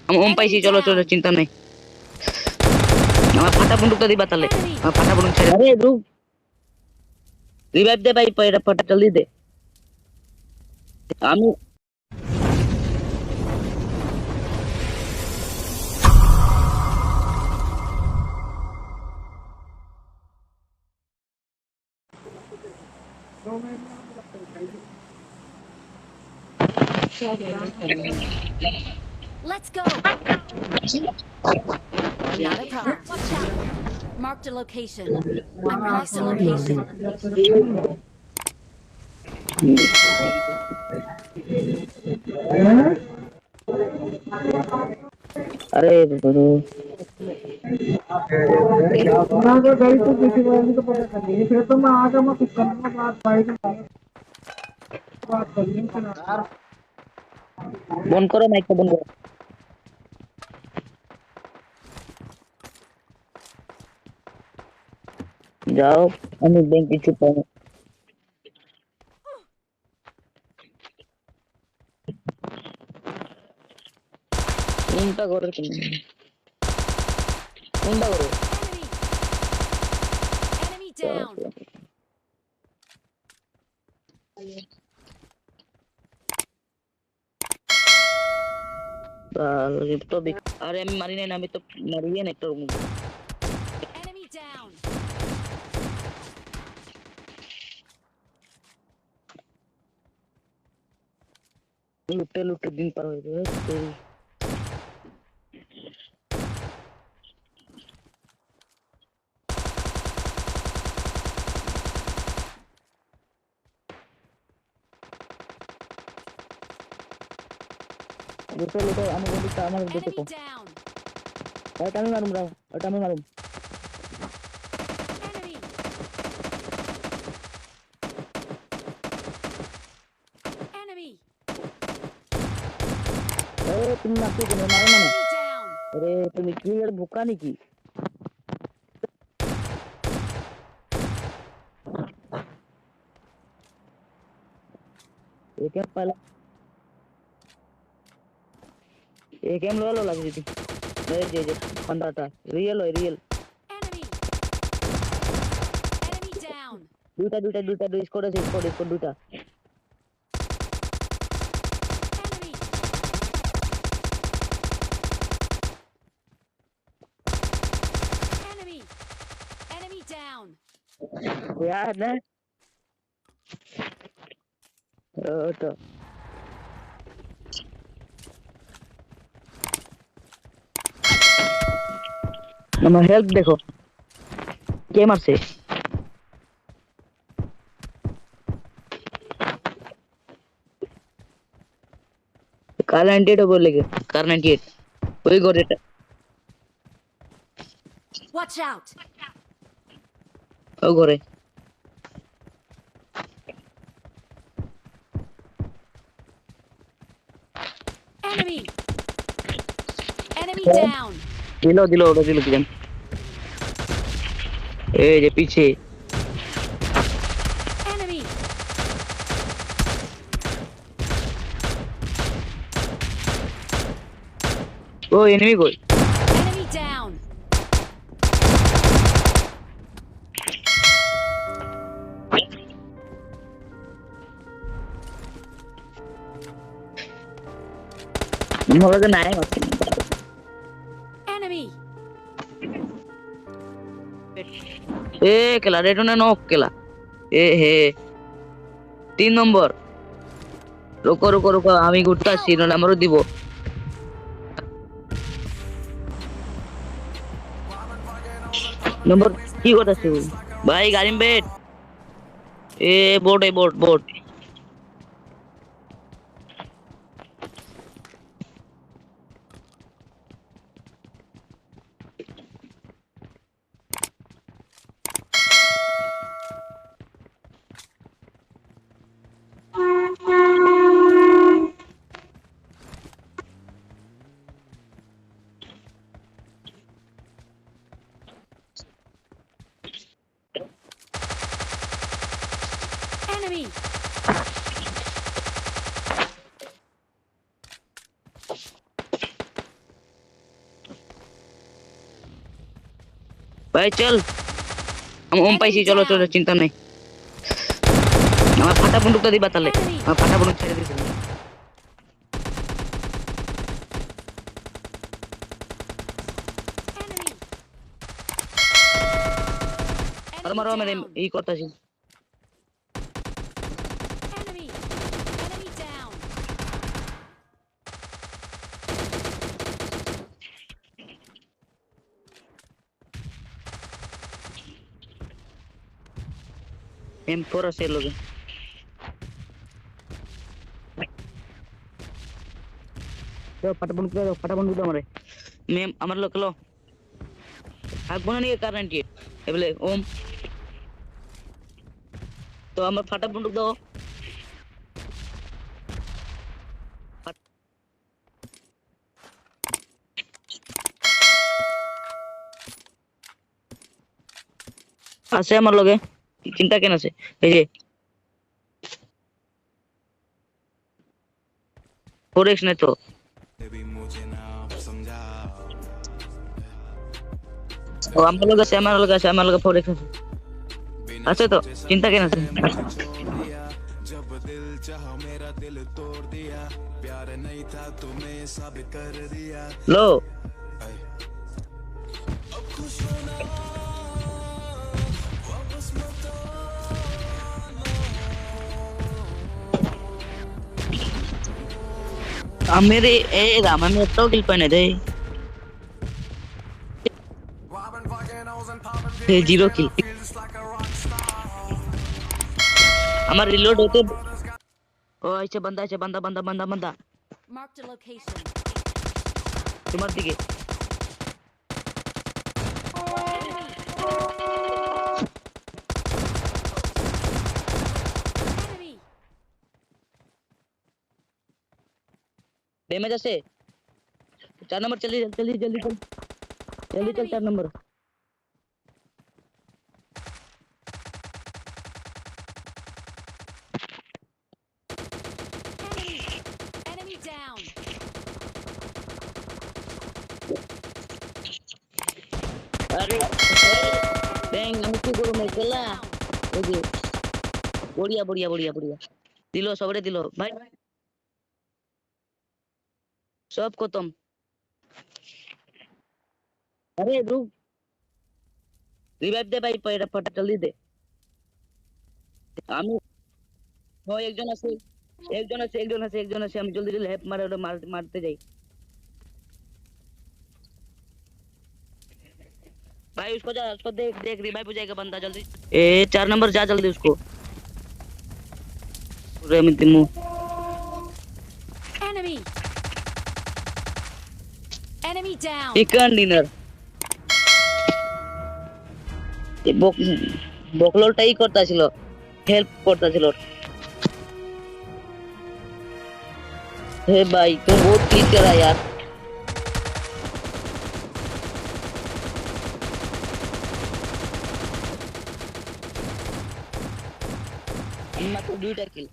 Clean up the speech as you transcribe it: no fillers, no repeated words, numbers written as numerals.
हम Enemy Pisces चलो चलो down. चिंता नहीं আমার ফাটা বন্দুকটা দিবা তাহলে Enemy. আমার ফাটা বন্দুক ছেড়ে আরে রুক রিভাইভ দে ভাই পয়রা ফাটা জলদি দে আমি Let's go. Not a problem. Watch out. Marked a location. I'm marked a location. আরে বড় उन्होंने गाड़ी तो किसी वाले को पता नहीं फिर तो मैं आगे मैं कुछ करना बात बाइक बात करनी है বন্ধ করো মাইকটা বন্ধ করো যাও আমি ব্যাংক কিছু পাবো কোনটা করে তুমি কোনটা করে Enemy. Enemy down. তো আরে আমি মারি নাই না আমি তো মারিয়ে না একটা Enemy down. লুটে লুটে দিন পার হয়ে যাবে লুটে লুটে আমি বলি আমার দিতে Enemy কো down. এটা আমি মারুম রাও এটা আমি মারুম Enemy. Enemy. এ তুমি মারতে কেন মারো না Enemy down. আরে তুমি কি এর বোকা নাকি একে পালা একে লো লো লাগি দিতি এই যে পান্ডাটা real real Enemy. Enemy down. দুইটা দুই স্কোর দুইটা Enemy. Enemy. Enemy down. यार ना তো আমার হেল্প দেখো কে মারছে কার 98 বলে কে কার 98 ওই গড়েটা Watch out. ও ঘরে Enemy. Enemy down. দিল ওটা দিল কি জান এই যে পিছে Enemy. ও এনিমি কই Enemy down. মনে নাই মারছে Enemy. এ কেলা রেটনে নক কেলা এ হে 3 নম্বর রুকো আমি ঘুরতাছি না আমারও দিব নম্বর কি করতেছিস ভাই গাড়ি বেট এ বোট Enemy. ভাই চল ওম পাইছি চলো চলো চিন্তা নাই আমার ফাটা বন্দুকটা দিবা তাহলে আমার ফাটা বন্দুক ছেড়ে দিছি Enemy. আর মারো মেরে এই করতেছি Enemy. Enemy down. M4 আছে লগে তো ফাটা বন্দুক দাও আমারে মেম আমার লোক লো আগ বনা নিয়ে কারেন্ট কি এবলে ওম তো আমার ফাটা বন্দুক দাও আছে আমার লগে চিন্তা কেন আছে এই যে 4x নাই তো ও আমার লগে আছে আমার লগে 4x আছে আছে তো চিন্তা কেন আছে লো मेरे ए राम में तो किल पाने दे ये 0 किल हमारा रिलोड होते ओ ऐसे बंदा Marked a location. तुम्हारे दिखे Enemy. डैमेज আছে 4 नंबर जल्दी चल 4 नंबर Enemy down. अरे बैंग আমি কি করব মেলা এই যে बढ़िया দিলো সবরে দিলো ভাই सब खत्म अरे रुक रिवाइव दे भाई पैरा फटा जल्दी दे আমি ও একজন আছে আমি জলদি হেল্প মারে ওটা মারতে যাই भाई उसको देख रिवाइव हो जाएगा बंदा जल्दी ए 4 नंबर जा जल्दी उसको पूरे में तिमु Enemy down. চিকেন ডিনার এই বকলোটাই করতেছিল হেল্প করতেছিল हे भाई तुम बहुत ठीक करा यार अन्ना को 2টা কিল